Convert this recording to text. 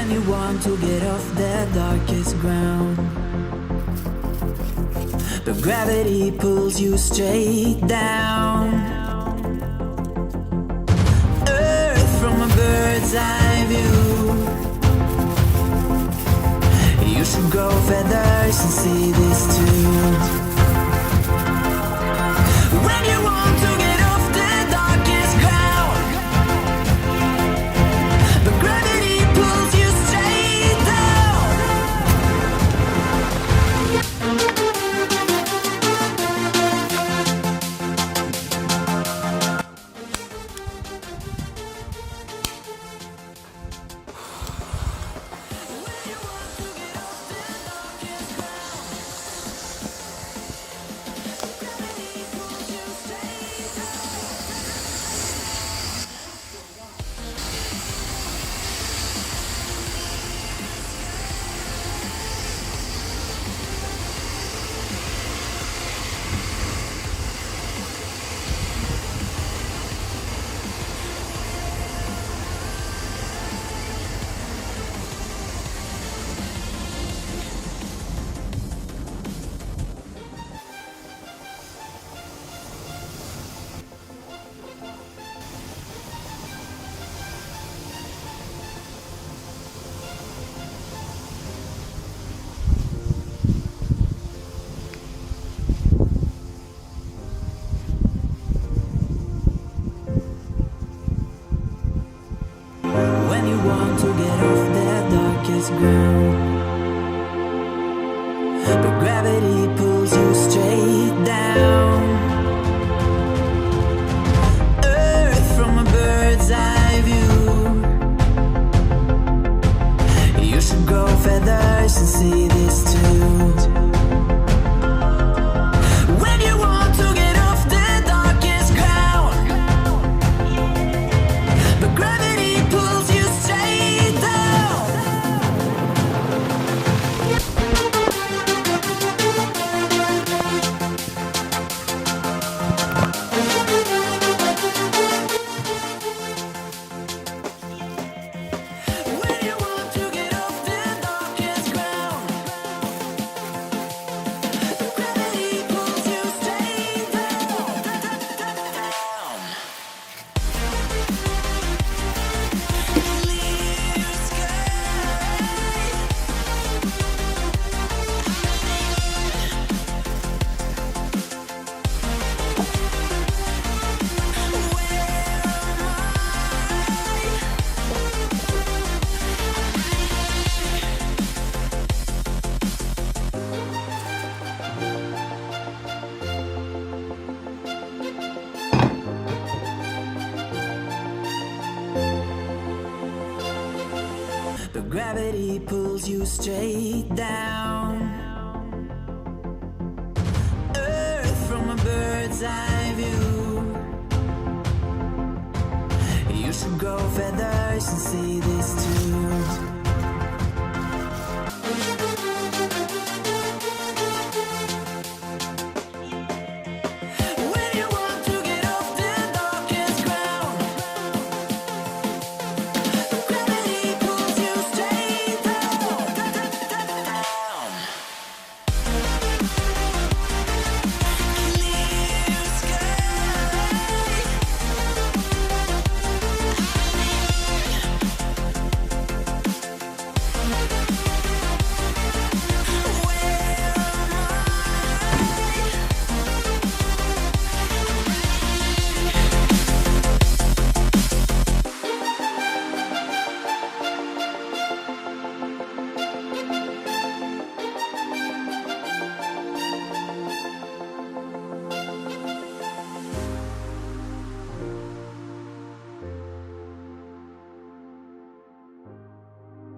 When you want to get off the darkest ground, but gravity pulls you straight down. Earth from a bird's eye view. You should grow feathers and see this too. When you want to get off the darkest ground, but gravity pulls you straight down. When you want to get off the darkest ground, but gravity pulls you straight down. Earth from a bird's eye view. You should grow feathers and see this too. When you want to get off the darkest ground, but gravity pulls you straight down. When you want to get off the darkest ground, but gravity pulls you straight down. Clear sky. But gravity pulls you straight down. Earth from a bird's eye view. You should grow feathers and see this too.